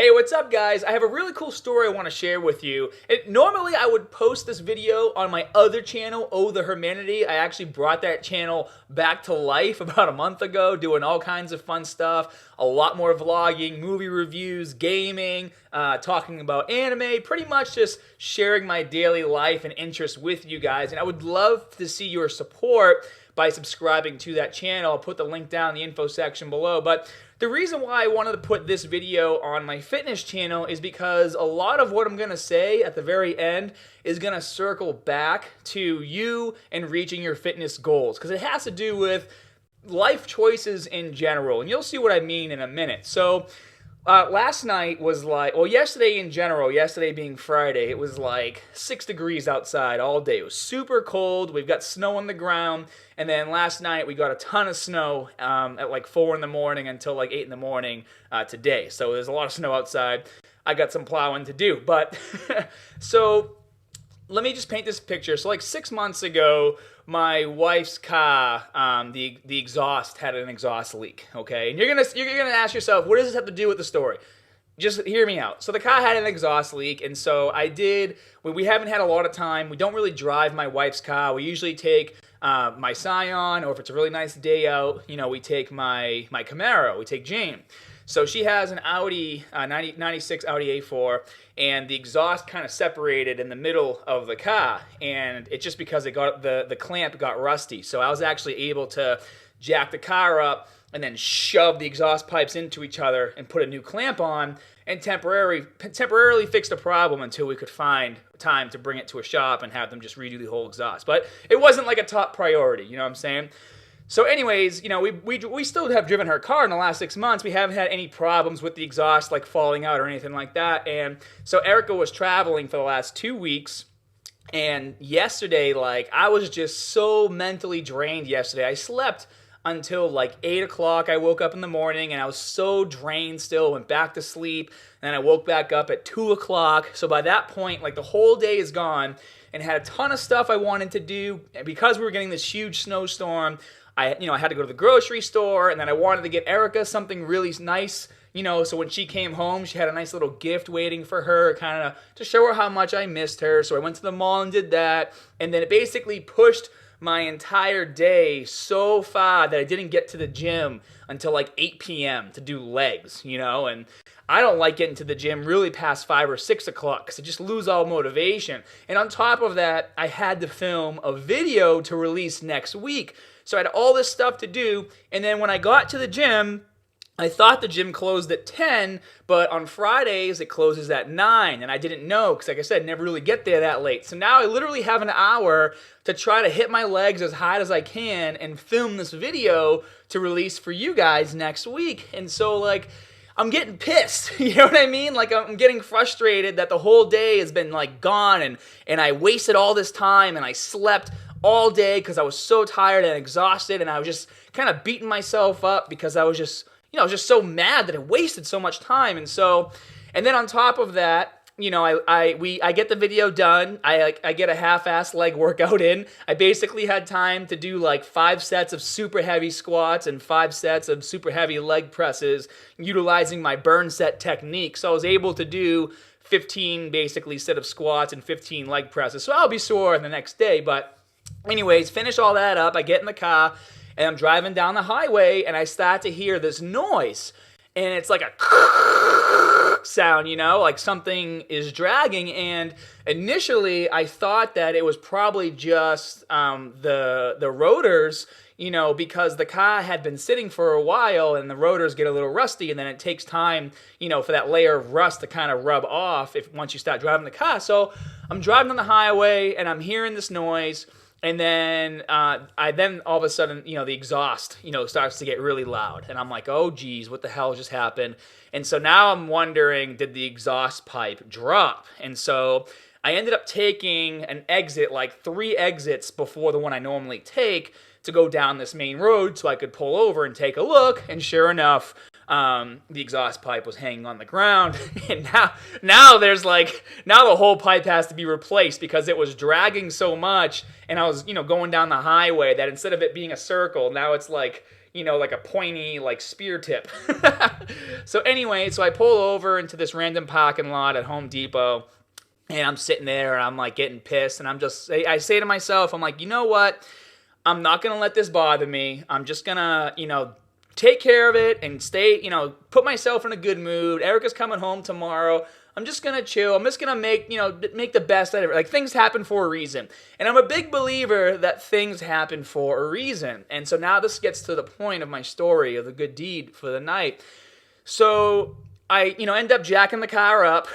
Hey, what's up, guys? I have a really cool story I want to share with you. Normally, I would post this video on my other channel, Oh the Hermanity. I actually brought that channel back to life about a month ago, doing all kinds of fun stuff, a lot more vlogging, movie reviews, gaming, talking about anime, pretty much just sharing my daily life and interests with you guys. And I would love to see your support by subscribing to that channel. I'll put the link down in the info section below. But the reason why I wanted to put this video on my fitness channel is because a lot of what I'm going to say at the very end is going to circle back to you and reaching your fitness goals, because it has to do with life choices in general, and you'll see what I mean in a minute. So last night was yesterday in general, yesterday being Friday, it was like 6 degrees outside all day. It was super cold. We've got snow on the ground. And then last night we got a ton of snow at like 4 in the morning until like 8 in the morning today. So there's a lot of snow outside. I got some plowing to do. But so let me just paint this picture. So like 6 months ago, my wife's car, the exhaust had an exhaust leak. Okay, and you're gonna ask yourself, what does this have to do with the story? Just hear me out. So the car had an exhaust leak, and so we haven't had a lot of time. We don't really drive my wife's car. We usually take my Scion, or if it's a really nice day out, we take my Camaro. We take Jane. So she has an Audi 96 Audi A4, and the exhaust kind of separated in the middle of the car, and it's just because the clamp got rusty. So I was actually able to jack the car up and then shove the exhaust pipes into each other and put a new clamp on, and temporarily fix the problem until we could find time to bring it to a shop and have them just redo the whole exhaust. But it wasn't like a top priority, you know what I'm saying? So anyways, we still have driven her car in the last 6 months. We haven't had any problems with the exhaust like falling out or anything like that. And so Erica was traveling for the last 2 weeks. And yesterday, I was just so mentally drained yesterday. I slept until like 8 o'clock. I woke up in the morning and I was so drained still, went back to sleep. And then I woke back up at 2 o'clock. So by that point, the whole day is gone, and had a ton of stuff I wanted to do. And because we were getting this huge snowstorm, I had to go to the grocery store, and then I wanted to get Erica something really nice, so when she came home, she had a nice little gift waiting for her, kind of to show her how much I missed her. So I went to the mall and did that, and then it basically pushed my entire day so far that I didn't get to the gym until like 8 p.m. to do legs, and I don't like getting to the gym really past 5 or 6 o'clock because I just lose all motivation. And on top of that, I had to film a video to release next week. So I had all this stuff to do, and then when I got to the gym, I thought the gym closed at 10, but on Fridays it closes at 9, and I didn't know because, like I said, never really get there that late. So now I literally have an hour to try to hit my legs as hard as I can and film this video to release for you guys next week. And so, I'm getting pissed, you know what I mean? I'm getting frustrated that the whole day has been, gone, and I wasted all this time, and I slept all day because I was so tired and exhausted, and I was just kind of beating myself up because I was just so mad that I wasted so much time. And then on top of that, I get the video done. I get a half-ass leg workout in. I basically had time to do 5 sets of super heavy squats and 5 sets of super heavy leg presses, utilizing my burn set technique. So I was able to do 15 basically set of squats and 15 leg presses. So I'll be sore the next day, but anyways, finish all that up. I get in the car, and I'm driving down the highway, and I start to hear this noise. And it's like a sound, like something is dragging. And initially, I thought that it was probably just the rotors, because the car had been sitting for a while, and the rotors get a little rusty, and then it takes time, for that layer of rust to kind of rub off once you start driving the car. So I'm driving on the highway, and I'm hearing this noise. And then then all of a sudden, the exhaust, starts to get really loud. And I'm like, oh, geez, what the hell just happened? And so now I'm wondering, did the exhaust pipe drop? And so I ended up taking an exit, 3 exits before the one I normally take, to go down this main road so I could pull over and take a look. And sure enough, the exhaust pipe was hanging on the ground, and now there's now the whole pipe has to be replaced because it was dragging so much, and I was going down the highway that instead of it being a circle, now it's like a pointy, like spear tip. So anyway, so I pull over into this random parking lot at Home Depot, and I'm sitting there and I'm like getting pissed, and I say to myself, I'm like, you know what? I'm not going to let this bother me. I'm just going to, take care of it and stay, put myself in a good mood. Erica's coming home tomorrow. I'm just going to chill. I'm just going to make the best out of it. Like, things happen for a reason. And I'm a big believer that things happen for a reason. And so now this gets to the point of my story of the good deed for the night. So I, end up jacking the car up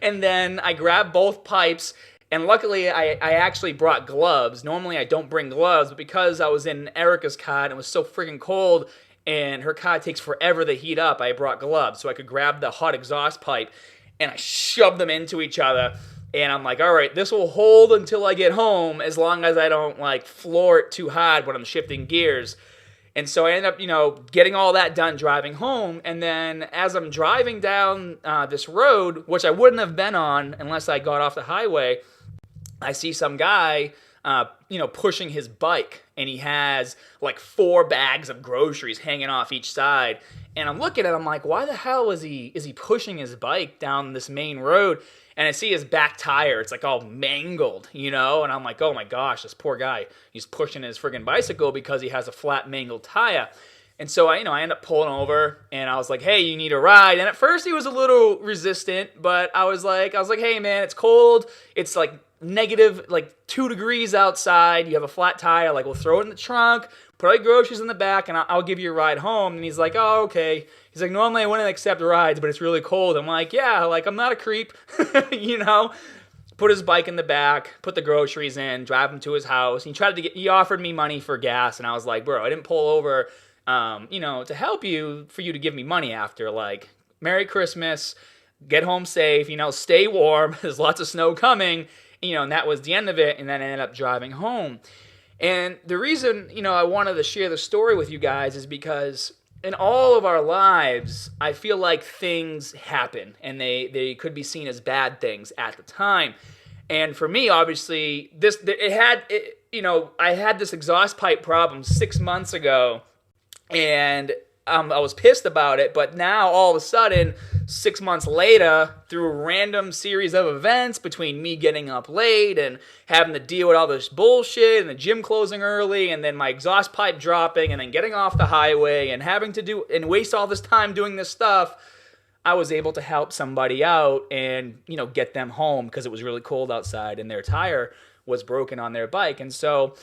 and then I grab both pipes. And luckily, I actually brought gloves. Normally, I don't bring gloves, but because I was in Erica's car and it was so freaking cold and her car takes forever to heat up, I brought gloves so I could grab the hot exhaust pipe and I shoved them into each other. And I'm like, all right, this will hold until I get home as long as I don't, floor it too hard when I'm shifting gears. And so I end up, getting all that done driving home. And then as I'm driving down this road, which I wouldn't have been on unless I got off the highway, I see some guy, pushing his bike, and he has 4 bags of groceries hanging off each side. And I'm looking at him like, why the hell is he pushing his bike down this main road? And I see his back tire, it's all mangled, and I'm like, oh my gosh, this poor guy, he's pushing his friggin' bicycle because he has a flat mangled tire. And so I end up pulling over, and I was like, hey, you need a ride? And at first he was a little resistant, but I was like, hey man, it's cold, it's negative 2 degrees outside, you have a flat tire, we'll throw it in the trunk, put all your groceries in the back, and I'll give you a ride home. And he's like, oh, okay. He's like, normally I wouldn't accept rides, but it's really cold. I'm like, yeah, I'm not a creep, Put his bike in the back, put the groceries in, drive him to his house. He offered me money for gas, and I was like, bro, I didn't pull over, to help you, for you to give me money after. Merry Christmas, get home safe, stay warm, there's lots of snow coming. And that was the end of it, and then I ended up driving home. And the reason, I wanted to share the story with you guys is because in all of our lives, I feel like things happen, and they could be seen as bad things at the time. And for me, obviously, I had this exhaust pipe problem 6 months ago, and I was pissed about it, but now all of a sudden, 6 months later, through a random series of events between me getting up late and having to deal with all this bullshit and the gym closing early and then my exhaust pipe dropping and then getting off the highway and having to waste all this time doing this stuff, I was able to help somebody out and, get them home because it was really cold outside and their tire was broken on their bike. And so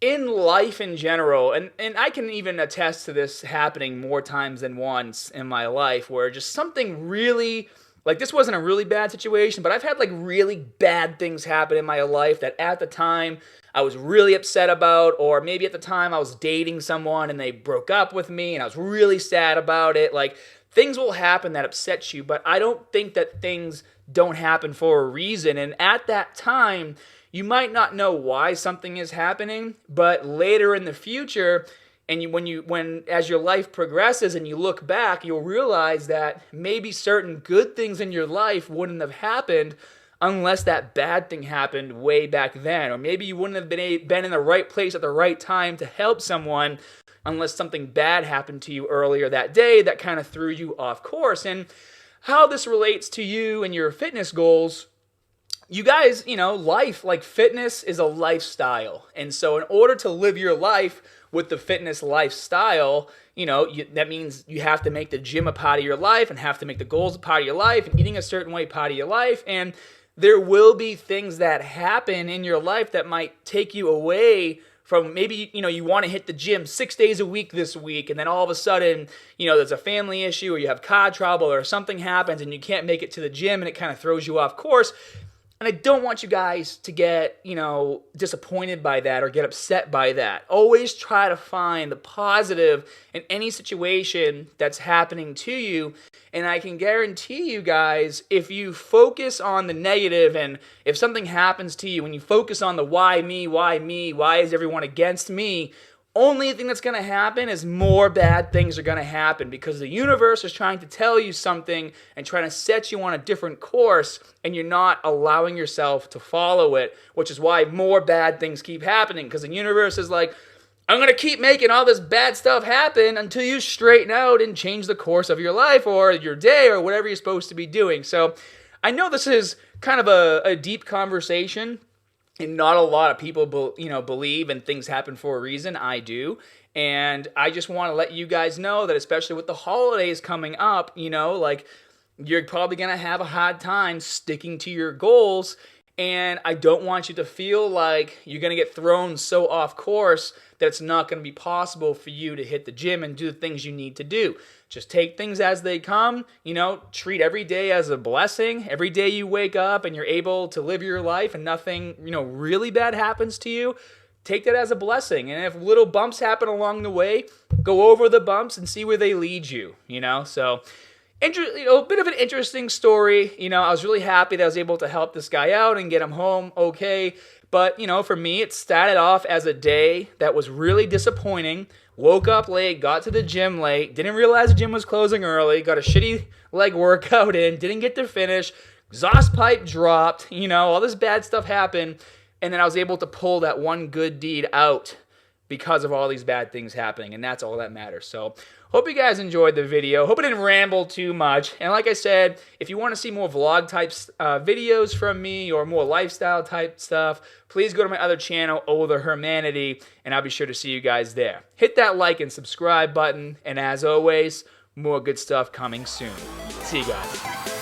in life in general, and I can even attest to this happening more times than once in my life, where just something really, this wasn't a really bad situation, but I've had really bad things happen in my life that at the time I was really upset about, or maybe at the time I was dating someone and they broke up with me and I was really sad about it. Things will happen that upset you, but I don't think that things don't happen for a reason. And at that time, you might not know why something is happening, but later in the future, and as your life progresses and you look back, you'll realize that maybe certain good things in your life wouldn't have happened unless that bad thing happened way back then. Or maybe you wouldn't have been in the right place at the right time to help someone unless something bad happened to you earlier that day that kind of threw you off course. And how this relates to you and your fitness goals, you guys, fitness is a lifestyle. And so in order to live your life with the fitness lifestyle, that means you have to make the gym a part of your life and have to make the goals a part of your life and eating a certain way part of your life. And there will be things that happen in your life that might take you away from maybe, you want to hit the gym 6 days a week this week, and then all of a sudden, there's a family issue or you have car trouble or something happens and you can't make it to the gym and it kind of throws you off course. And I don't want you guys to get, disappointed by that or get upset by that. Always try to find the positive in any situation that's happening to you. And I can guarantee you guys, if you focus on the negative and if something happens to you and you focus on the why me, why is everyone against me, only thing that's going to happen is more bad things are going to happen because the universe is trying to tell you something and trying to set you on a different course, and you're not allowing yourself to follow it, which is why more bad things keep happening because the universe is like, I'm going to keep making all this bad stuff happen until you straighten out and change the course of your life or your day or whatever you're supposed to be doing. So I know this is kind of a deep conversation, and not a lot of people believe and things happen for a reason. I do. And I just want to let you guys know that, especially with the holidays coming up, like, you're probably going to have a hard time sticking to your goals. And I don't want you to feel like you're going to get thrown so off course that it's not going to be possible for you to hit the gym and do the things you need to do. Just take things as they come, treat every day as a blessing. Every day you wake up and you're able to live your life and nothing, really bad happens to you, take that as a blessing. And if little bumps happen along the way, go over the bumps and see where they lead you, So a bit of an interesting story. I was really happy that I was able to help this guy out and get him home okay. But, for me, it started off as a day that was really disappointing. Woke up late, got to the gym late, didn't realize the gym was closing early, got a shitty leg workout in, didn't get to finish, exhaust pipe dropped, all this bad stuff happened. And then I was able to pull that one good deed out because of all these bad things happening, and that's all that matters. So hope you guys enjoyed the video. Hope I didn't ramble too much. And like I said, if you want to see more vlog type videos from me or more lifestyle type stuff, please go to my other channel, Oh The Hermanity, and I'll be sure to see you guys there. Hit that like and subscribe button, and as always, more good stuff coming soon. See you guys.